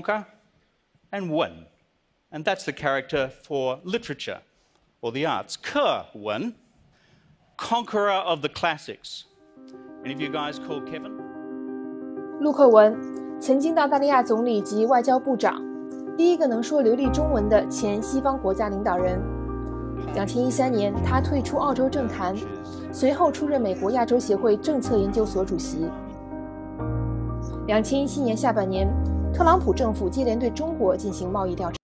conquer, and Wen. And that's the character for literature or the arts. Ke Wen, conqueror of the classics. Any of you guys called Kevin? 陆克文，曾经的澳大利亚总理及外交部长，第一个能说流利中文的前西方国家领导人。2013年，他退出澳洲政坛，随后出任美国亚洲协会政策研究所主席。2017年下半年，特朗普政府接连对中国进行贸易调查。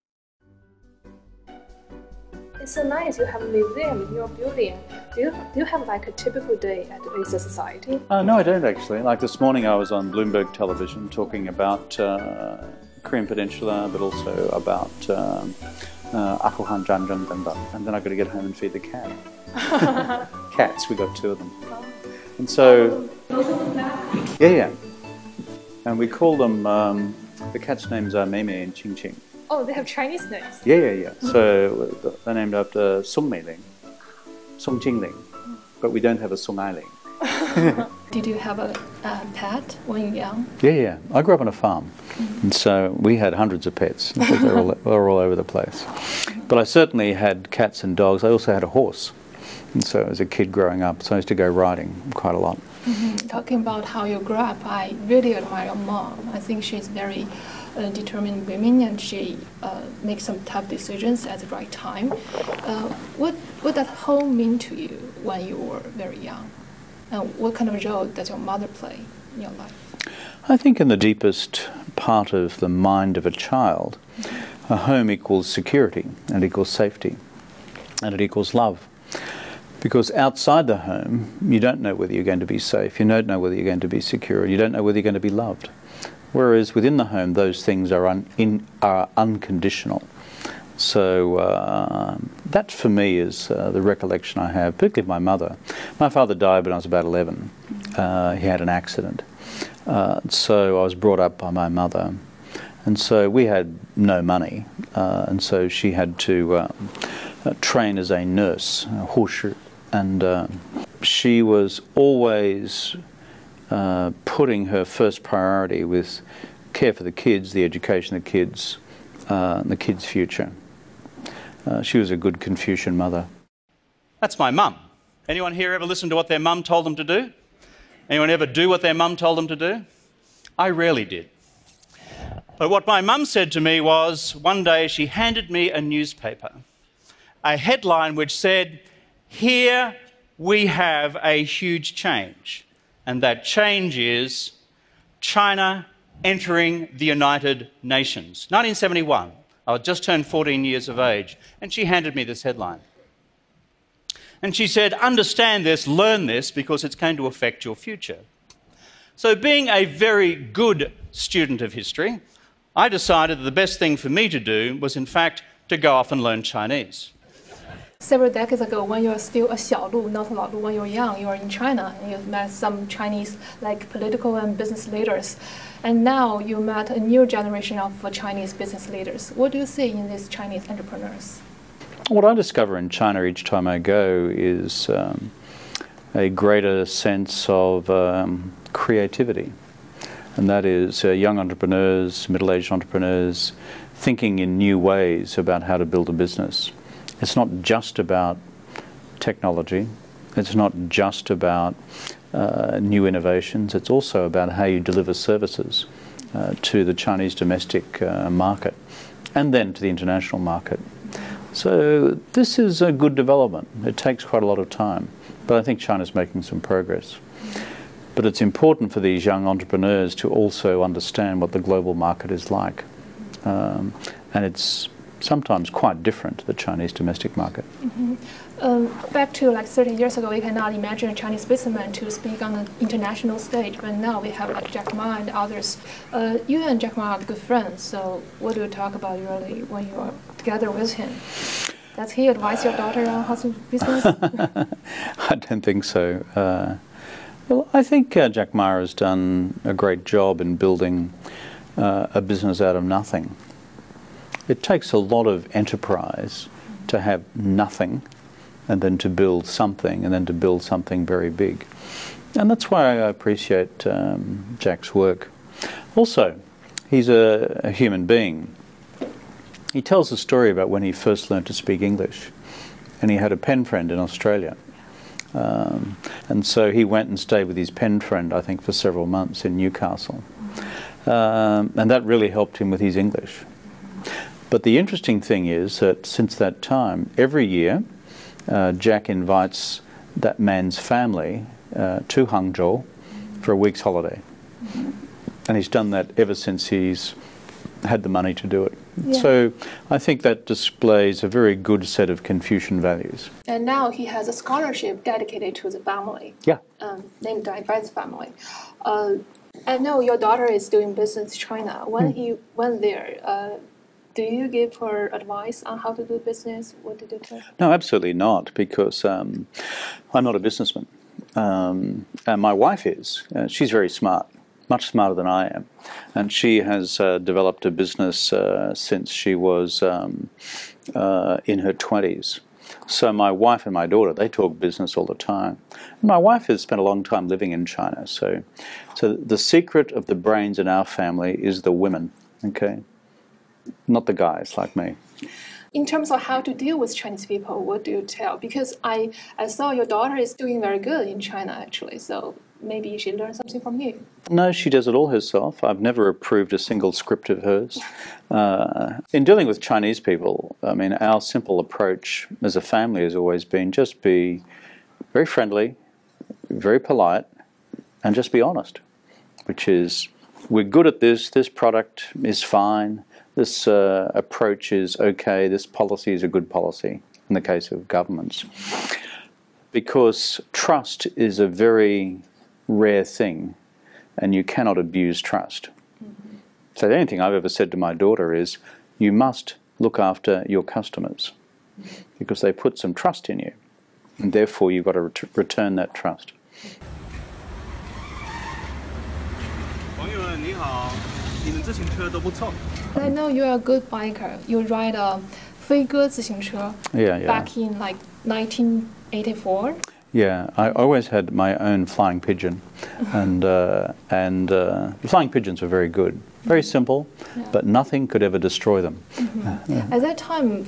It's so nice you have a museum in your building. Do you have like a typical day at Acer Society? No, I don't actually. Like this morning I was on Bloomberg television talking about Korean Peninsula, but also about Akuhan Janjang Danda. And then I've got to get home and feed the cat. Cats, we got 2 of them. And so, yeah. And we call them, the cats' names are Mei Mei and Qing Qing. Oh, they have Chinese names. Yeah. So they're named after Song Meiling, Song Jingling, but we don't have a Song Ailing. Did you have a pet when you were young? Yeah. I grew up on a farm, and so we had hundreds of pets. They were all over the place. But I certainly had cats and dogs. I also had a horse, and so as a kid growing up, so I used to go riding quite a lot. Talking about how you grew up, I really admire your mom. I think she's very determined woman, and she makes some tough decisions at the right time. What did home mean to you when you were very young? And what kind of role does your mother play in your life? I think in the deepest part of the mind of a child, a home equals security, and it equals safety, and it equals love. Because outside the home, you don't know whether you're going to be safe, you don't know whether you're going to be secure, you don't know whether you're going to be loved. Whereas within the home, those things are unconditional. So that for me is the recollection I have, particularly of my mother. My father died when I was about 11. He had an accident. So I was brought up by my mother. And so we had no money. And so she had to train as a nurse, a 护士. And she was always putting her first priority with care for the kids, the education of the kids, and the kids' future. She was a good Confucian mother. That's my mum. Anyone here ever listen to what their mum told them to do? Anyone ever do what their mum told them to do? I rarely did. But what my mum said to me was, one day she handed me a newspaper, a headline which said, "Here we have a huge change, and that change is China entering the United Nations." 1971. I had just turned 14 years of age, and she handed me this headline. And she said, "Understand this, learn this, because it's going to affect your future." So being a very good student of history, I decided that the best thing for me to do was, in fact, to go off and learn Chinese. Several decades ago, when you were still a 小路, not 老路, when you were young, you were in China, and you met some Chinese like political and business leaders. And now you met a new generation of Chinese business leaders. What do you see in these Chinese entrepreneurs? What I discover in China each time I go is a greater sense of creativity. And that is young entrepreneurs, middle-aged entrepreneurs, thinking in new ways about how to build a business. It's not just about technology. It's not just about new innovations. It's also about how you deliver services to the Chinese domestic market and then to the international market. So this is a good development. It takes quite a lot of time, but I think China's making some progress. But it's important for these young entrepreneurs to also understand what the global market is like. And it's sometimes quite different to the Chinese domestic market. Back to like 30 years ago, we cannot imagine a Chinese businessman to speak on an international stage, but now we have like Jack Ma and others. You and Jack Ma are good friends, so what do you talk about really when you are together with him? Does he advise your daughter on how to do business? I don't think so. Well, I think Jack Ma has done a great job in building a business out of nothing. It takes a lot of enterprise to have nothing and then to build something and then to build something very big. And that's why I appreciate Jack's work. Also, He's a human being. He tells a story about when he first learned to speak English, and he had a pen friend in Australia. And so he went and stayed with his pen friend, I think, for several months in Newcastle. And that really helped him with his English. But the interesting thing is that since that time, every year, Jack invites that man's family to Hangzhou for a week's holiday. And he's done that ever since he's had the money to do it. Yeah. So I think that displays a very good set of Confucian values. And now he has a scholarship dedicated to the family. Yeah. Named by the family. I know your daughter is doing business in China. When he went there, do you give her advice on how to do business? What did you tell her? No, absolutely not, because I'm not a businessman. And my wife is. She's very smart, much smarter than I am. And she has developed a business since she was in her 20s. So my wife and my daughter, they talk business all the time. And my wife has spent a long time living in China. So the secret of the brains in our family is the women, okay? Not the guys like me. In terms of how to deal with Chinese people, what do you tell? Because I saw your daughter is doing very good in China, actually. So maybe she learned something from you. No, she does it all herself. I've never approved a single script of hers. In dealing with Chinese people, I mean, our simple approach as a family has always been just be very friendly, very polite, and just be honest, which is, we're good at this product is fine, this approach is okay, this policy is a good policy, in the case of governments. Because trust is a very rare thing, and you cannot abuse trust. So the only thing I've ever said to my daughter is, you must look after your customers, because they put some trust in you, and therefore you've got to return that trust. I know you're a good biker. You ride a 飞鸽自行车 back in like 1984. Yeah, I always had my own flying pigeon, and the flying pigeons were very good, very simple, but nothing could ever destroy them. At that time,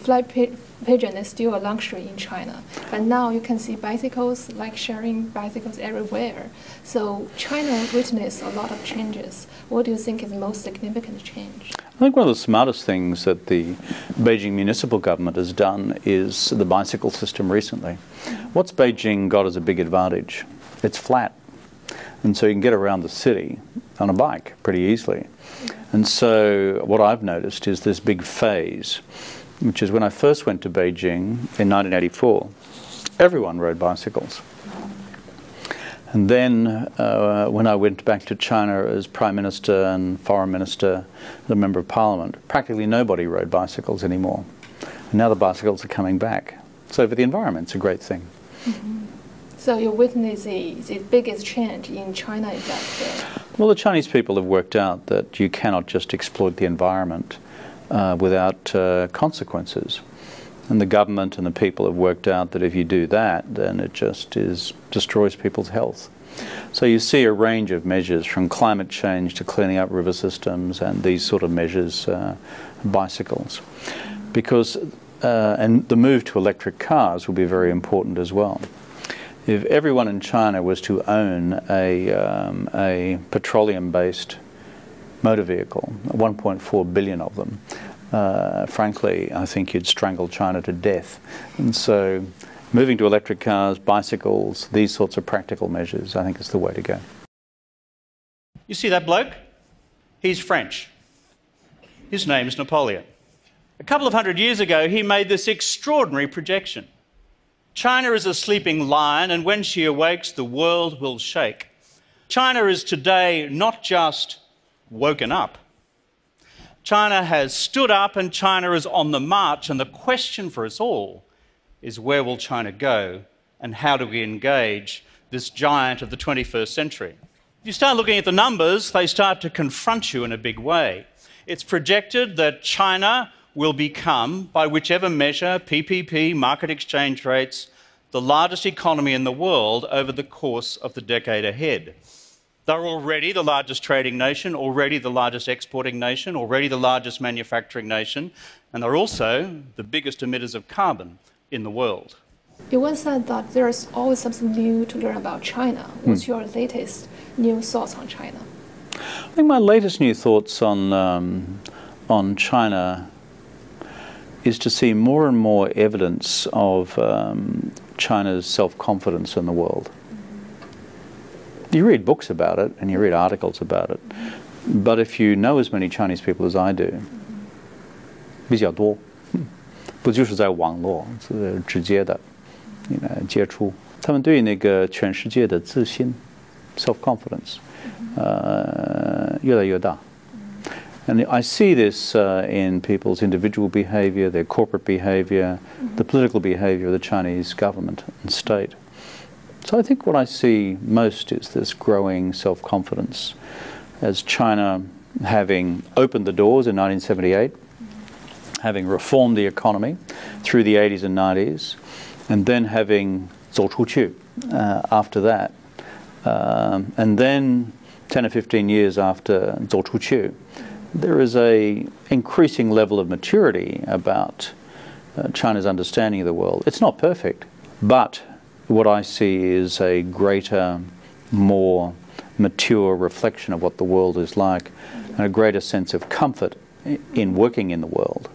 pigeon is still a luxury in China, but now you can see bicycles, like sharing bicycles everywhere. So China witnessed a lot of changes. What do you think is the most significant change? I think one of the smartest things that the Beijing municipal government has done is the bicycle system recently. What's Beijing got as a big advantage? It's flat, and so you can get around the city on a bike pretty easily. And so what I've noticed is this big phase, which is when I first went to Beijing in 1984, everyone rode bicycles. And then when I went back to China as Prime Minister and Foreign Minister, the Member of Parliament, practically nobody rode bicycles anymore. And now the bicycles are coming back. So for the environment, it's a great thing. So you witness the biggest change in China is that? Well, the Chinese people have worked out that you cannot just exploit the environment without consequences. And the government and the people have worked out that if you do that, then it just destroys people's health. So you see a range of measures, from climate change to cleaning up river systems and these sort of measures, bicycles. Because, and the move to electric cars will be very important as well. If everyone in China was to own a petroleum-based motor vehicle, 1.4 billion of them, frankly, I think you'd strangle China to death. And so moving to electric cars, bicycles, these sorts of practical measures, I think is the way to go. You see that bloke? He's French. His name is Napoleon. A couple of hundred years ago, he made this extraordinary projection. China is a sleeping lion, and when she awakes, the world will shake. China is today not just woken up. China has stood up, and China is on the march, and the question for us all is, where will China go, and how do we engage this giant of the 21st century? If you start looking at the numbers, they start to confront you in a big way. It's projected that China will become, by whichever measure, PPP, market exchange rates, the largest economy in the world over the course of the decade ahead. They're already the largest trading nation, already the largest exporting nation, already the largest manufacturing nation, and they're also the biggest emitters of carbon in the world. You once said that there's always something new to learn about China. What's your latest new thoughts on China? I think my latest new thoughts on China is to see more and more evidence of China's self-confidence in the world. You read books about it and you read articles about it, but if you know as many Chinese people as I do, 比较多，不就是在网络是直接的，接触，他们对那个全世界的自信 ，self-confidence，越来越大。And I see this in people's individual behavior, their corporate behavior, the political behavior of the Chinese government and state. So I think what I see most is this growing self-confidence as China, having opened the doors in 1978, having reformed the economy through the 80s and 90s, and then having 走出去 after that. And then 10 or 15 years after 走出去, there is a increasing level of maturity about China's understanding of the world. It's not perfect, but what I see is a greater, more mature reflection of what the world is like, and a greater sense of comfort in working in the world.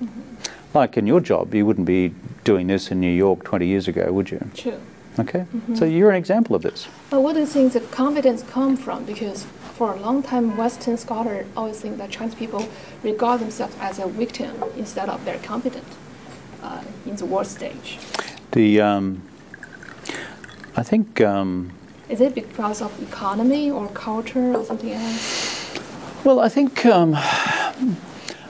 Like in your job, you wouldn't be doing this in New York 20 years ago, would you? True. Okay, so you're an example of this. What do you think the confidence come from? Because for a long time, Western scholars always think that Chinese people regard themselves as a victim instead of very competent in the world stage. I think... is it because of economy or culture or something else? Well, I think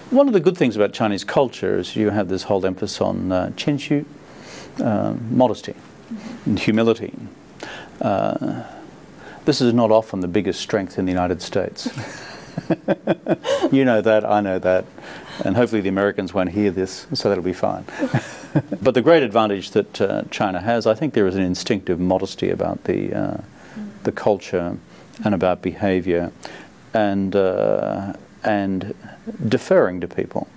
one of the good things about Chinese culture is you have this whole emphasis on 谦虚, modesty and humility. This is not often the biggest strength in the United States. You know that, I know that, and hopefully the Americans won't hear this, so that'll be fine. But the great advantage that China has, I think there is an instinctive modesty about the culture and about behavior, and deferring to people.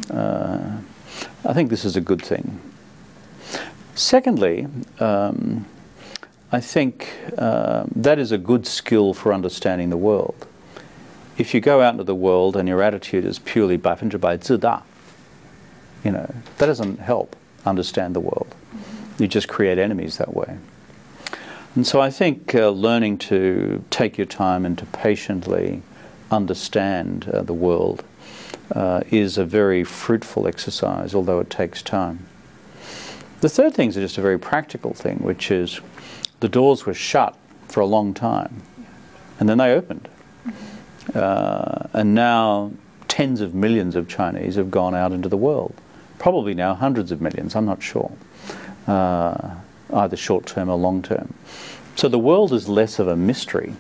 I think this is a good thing. Secondly, I think that is a good skill for understanding the world. If you go out into the world and your attitude is purely 100% 自大, that doesn't help understand the world. You just create enemies that way. And so I think learning to take your time and to patiently understand the world is a very fruitful exercise, although it takes time. The third thing is just a very practical thing, which is the doors were shut for a long time, and then they opened. And now tens of millions of Chinese have gone out into the world. Probably now hundreds of millions, I'm not sure, either short-term or long-term. So the world is less of a mystery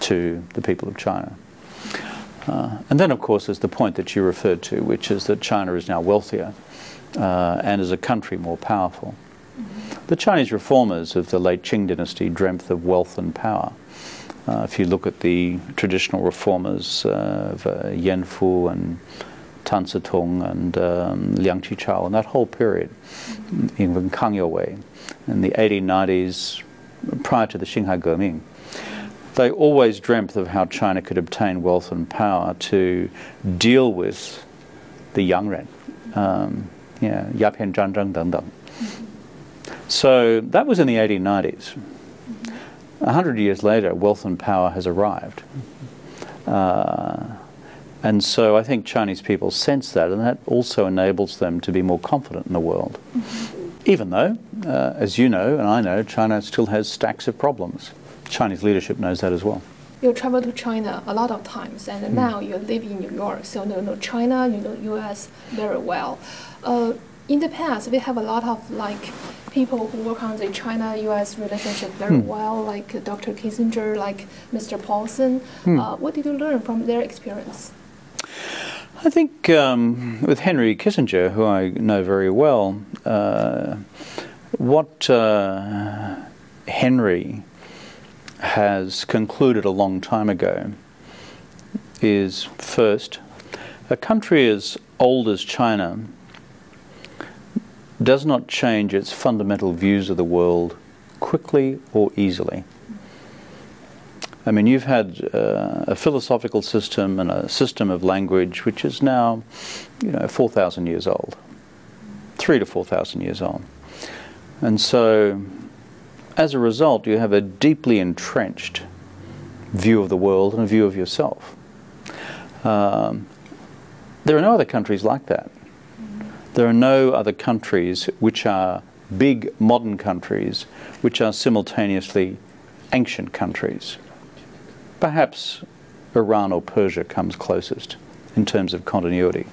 to the people of China. And then, of course, there's the point that you referred to, which is that China is now wealthier and as a country more powerful. The Chinese reformers of the late Qing dynasty dreamt of wealth and power. If you look at the traditional reformers of Yan Fu and Tan Tong and Liang Qichao and that whole period, even Kang Youwei, in the 1890s, prior to the Xinhai Geming, they always dreamt of how China could obtain wealth and power to deal with the Yangren, Yapian Zhanzheng Dengdeng. So that was in the 1890s. 100 years later, wealth and power has arrived. And so I think Chinese people sense that, and that also enables them to be more confident in the world. Even though, as you know and I know, China still has stacks of problems. Chinese leadership knows that as well. You travel to China a lot of times, and now you live in New York, so you know China, you know U.S. very well. In the past, we have a lot of people who work on the China-U.S. relationship very well, like Dr. Kissinger, like Mr. Paulson. What did you learn from their experience? I think with Henry Kissinger, who I know very well, what Henry has concluded a long time ago is, first, a country as old as China does not change its fundamental views of the world quickly or easily. I mean, you've had a philosophical system and a system of language which is now, 4,000 years old, 3,000 to 4,000 years old. And so, as a result, you have a deeply entrenched view of the world and a view of yourself. There are no other countries like that. There are no other countries which are big modern countries which are simultaneously ancient countries. Perhaps Iran or Persia comes closest in terms of continuity.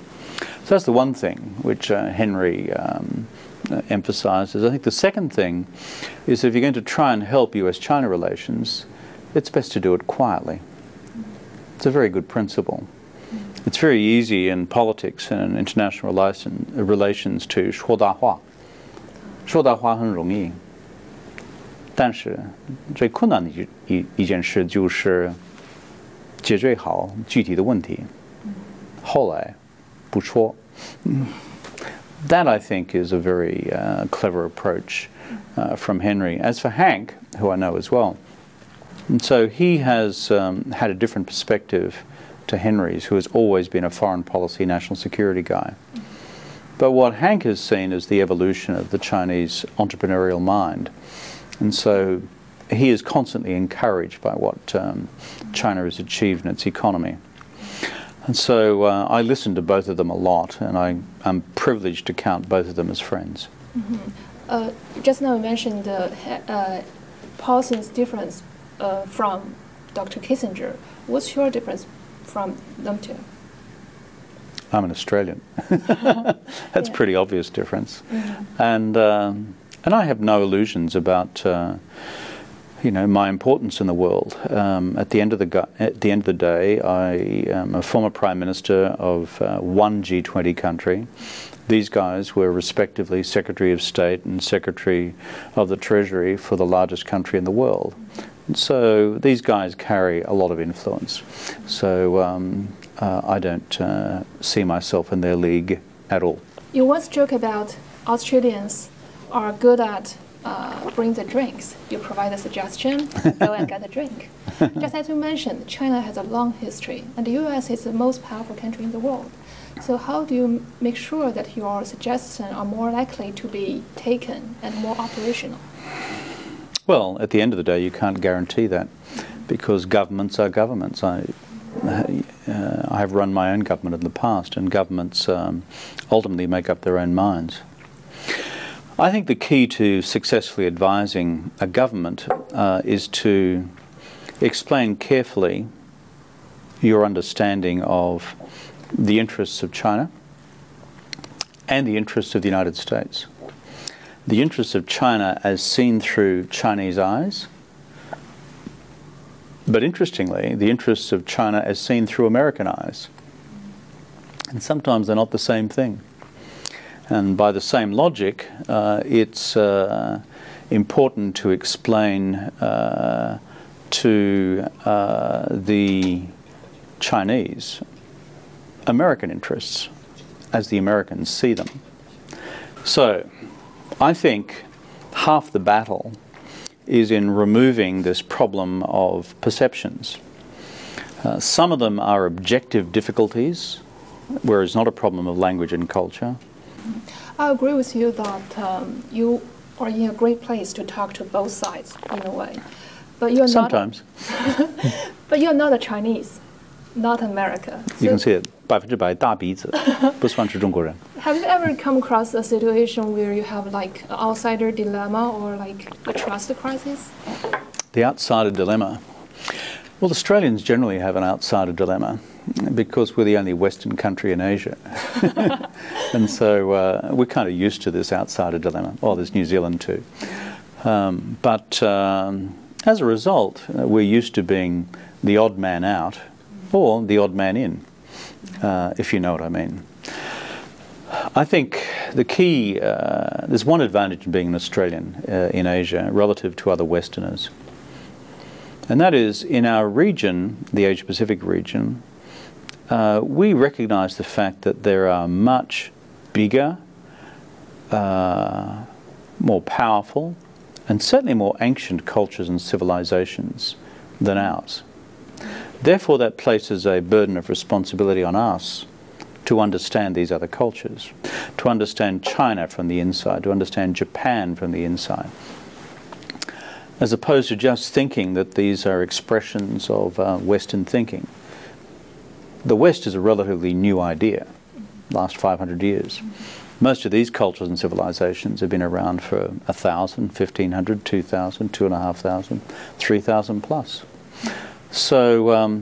So that's the one thing which Henry emphasizes. I think the second thing is if you're going to try and help US-China relations, it's best to do it quietly. It's a very good principle. It's very easy in politics and in international relations to 说大话。说大话很容易，但是最困难的一件事就是解决好具体的问题。后来不说。That, I think, is a very clever approach from Henry. As for Hank, who I know as well, and so he has had a different perspective to Henry's, who has always been a foreign policy, national security guy. But what Hank has seen is the evolution of the Chinese entrepreneurial mind. And so he is constantly encouraged by what China has achieved in its economy. And so I listen to both of them a lot, and I'm privileged to count both of them as friends. Just now you mentioned Paulson's difference from Dr. Kissinger. What's your difference from them two? I'm an Australian. That's a pretty obvious difference. And I have no illusions about my importance in the world. At the end of the day, I am a former Prime Minister of one G20 country. These guys were respectively Secretary of State and Secretary of the Treasury for the largest country in the world. And so these guys carry a lot of influence. So I don't see myself in their league at all. You once joke about Australians are good at bring the drinks. You provide a suggestion, go and get a drink. Just as you mentioned, China has a long history, and the US is the most powerful country in the world. So how do you make sure that your suggestions are more likely to be taken and more operational? Well, at the end of the day, you can't guarantee that, because governments are governments. I have run my own government in the past, and governments ultimately make up their own minds. I think the key to successfully advising a government is to explain carefully your understanding of the interests of China and the interests of the United States. The interests of China as seen through Chinese eyes, but interestingly, the interests of China as seen through American eyes. And sometimes they're not the same thing. And by the same logic, it's important to explain to the Chinese American interests as the Americans see them. So I think half the battle is in removing this problem of perceptions. Some of them are objective difficulties, where it's not a problem of language and culture. I agree with you that you are in a great place to talk to both sides in a way. But you're Sometimes. But you're not a Chinese, not America. You can see it. 100% 大鼻子，不算是中国人。 Have you ever come across a situation where you have like an outsider dilemma or like a trust crisis? The outsider dilemma. Well, Australians generally have an outsider dilemma because we're the only Western country in Asia. And so we're kind of used to this outsider dilemma. Oh, there's New Zealand too. But as a result, we're used to being the odd man out or the odd man in, if you know what I mean. I think the key, there's one advantage in being an Australian in Asia relative to other Westerners. And that is, in our region, the Asia-Pacific region, we recognize the fact that there are much bigger, more powerful, and certainly more ancient cultures and civilizations than ours. Therefore, that places a burden of responsibility on us to understand these other cultures, to understand China from the inside, to understand Japan from the inside, as opposed to just thinking that these are expressions of Western thinking. The West is a relatively new idea, last 500 years. Most of these cultures and civilizations have been around for 1,000, 1,500, 2,000, 2,500, 3,000 plus. So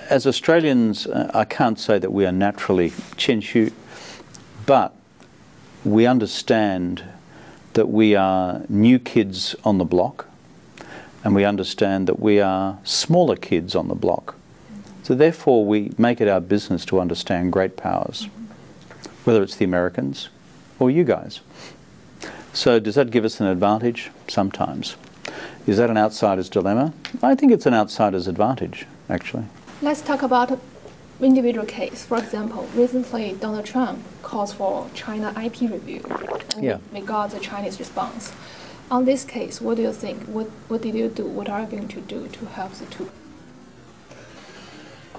as Australians, I can't say that we are naturally Chinchu, but we understand that we are new kids on the block, and we understand that we are smaller kids on the block. So therefore we make it our business to understand great powers, whether it's the Americans or you guys. So does that give us an advantage? Sometimes. Is that an outsider's dilemma? I think it's an outsider's advantage, actually. Let's talk about individual case. For example, recently Donald Trump calls for China IP review, and we got the Chinese response. On this case, what do you think? What did you do? What are you going to do to help the two?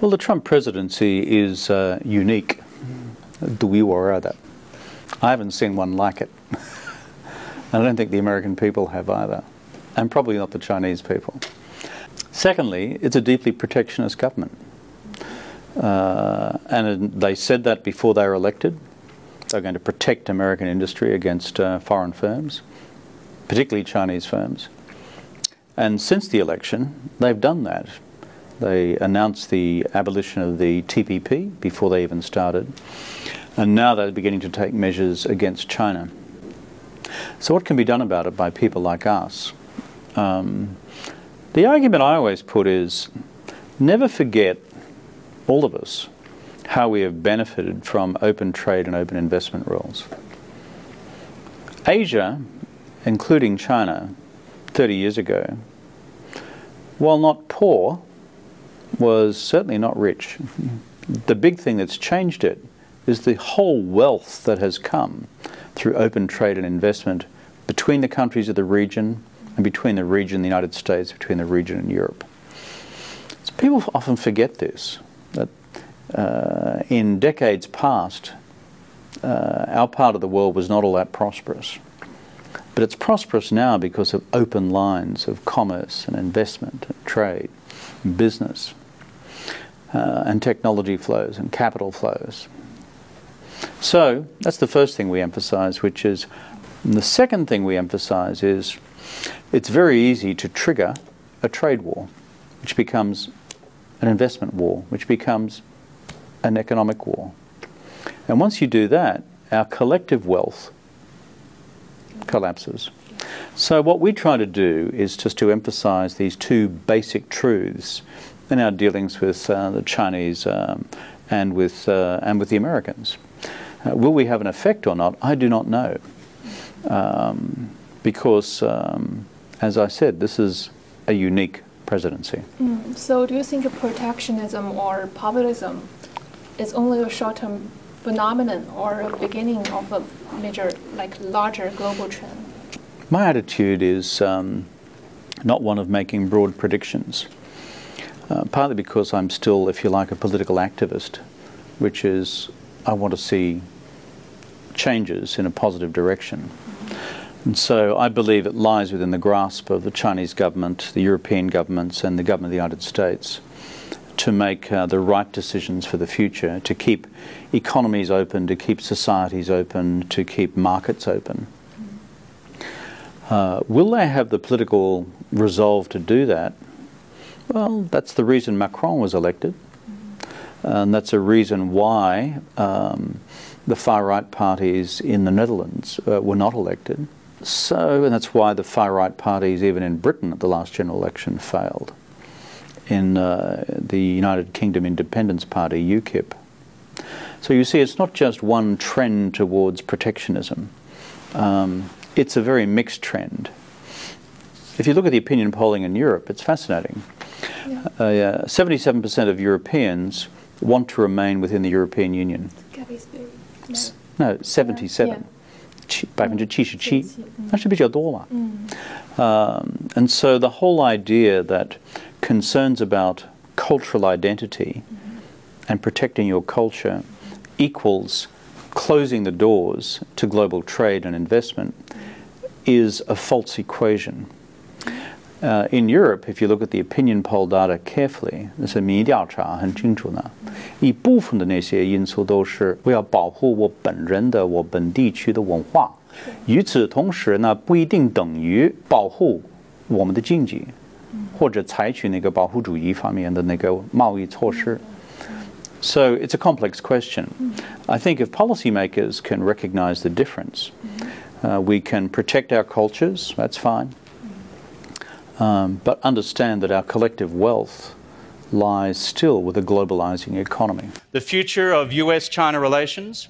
Well, the Trump presidency is unique. I haven't seen one like it. I don't think the American people have either, and probably not the Chinese people. Secondly, it's a deeply protectionist government. And they said that before they were elected. They're going to protect American industry against foreign firms, particularly Chinese firms. And since the election, they've done that. They announced the abolition of the TPP before they even started. And now they're beginning to take measures against China. So what can be done about it by people like us? The argument I always put is, never forget, all of us, how we have benefited from open trade and open investment rules. Asia, including China, 30 years ago, while not poor, was certainly not rich. The big thing that's changed it is the whole wealth that has come through open trade and investment between the countries of the region and between the region and the United States, between the region and Europe. So people often forget this, that in decades past, our part of the world was not all that prosperous. But it's prosperous now because of open lines of commerce and investment and trade and business and technology flows and capital flows. So that's the first thing we emphasize, which is, and the second thing we emphasize is, it's very easy to trigger a trade war, which becomes an investment war, which becomes an economic war. And once you do that, our collective wealth collapses. So what we try to do is just to emphasize these two basic truths in our dealings with the Chinese and with the Americans. Will we have an effect or not? I do not know. Because, as I said, this is a unique presidency. So do you think protectionism or populism is only a short-term phenomenon or a beginning of a major, larger global trend? My attitude is not one of making broad predictions, partly because I'm still, if you like, a political activist, which is I want to see changes in a positive direction. And so I believe it lies within the grasp of the Chinese government, the European governments, and the government of the United States to make the right decisions for the future, to keep economies open, to keep societies open, to keep markets open. Will they have the political resolve to do that? Well, that's the reason Macron was elected. And that's a reason why the far-right parties in the Netherlands were not elected. So, and that's why the far-right parties, even in Britain at the last general election, failed. In the United Kingdom Independence Party, UKIP. So you see, it's not just one trend towards protectionism. It's a very mixed trend. If you look at the opinion polling in Europe, it's fascinating. Yeah. 77% of Europeans want to remain within the European Union. Gap is very low. No, 77. 77%，那是比较多嘛。And so the whole idea that concerns about cultural identity and protecting your culture equals closing the doors to global trade and investment is a false equation. In Europe, if you look at the opinion poll data carefully, 那是民意调查很清楚的，一部分的那些因素都是我要保护我本人的我本地区的文化，与此同时呢，不一定等于保护我们的经济，或者采取那个保护主义方面的那个贸易措施。So it's a complex question. I think if policymakers can recognize the difference, we can protect our cultures, that's fine. But understand that our collective wealth lies still with a globalizing economy. The future of US-China relations,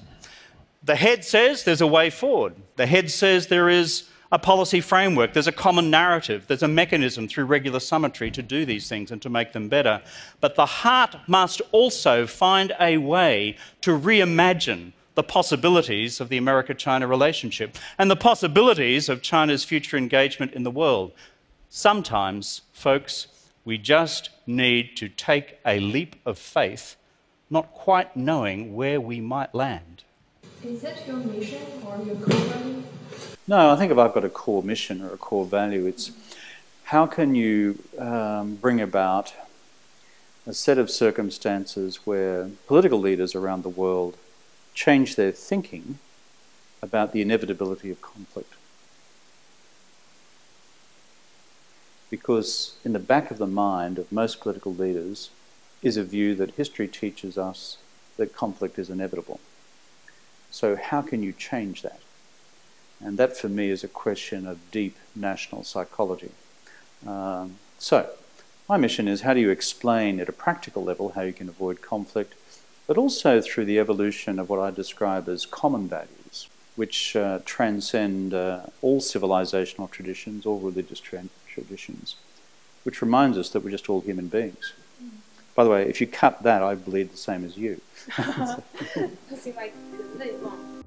the head says there's a way forward. The head says there is a policy framework, there's a common narrative, there's a mechanism through regular summitry to do these things and to make them better. But the heart must also find a way to reimagine the possibilities of the America-China relationship and the possibilities of China's future engagement in the world. Sometimes, folks, we just need to take a leap of faith, not quite knowing where we might land. Is that your mission or your core value? No, I think if I've got a core mission or a core value, it's how can you bring about a set of circumstances where political leaders around the world change their thinking about the inevitability of conflict. Because in the back of the mind of most political leaders is a view that history teaches us that conflict is inevitable. So how can you change that? And that for me is a question of deep national psychology. So my mission is how do you explain at a practical level how you can avoid conflict, but also through the evolution of what I describe as common values, which transcend all civilizational traditions, all religious traditions, which reminds us that we're just all human beings. By the way, if you cut that, I believe the same as you. 是因为人类梦。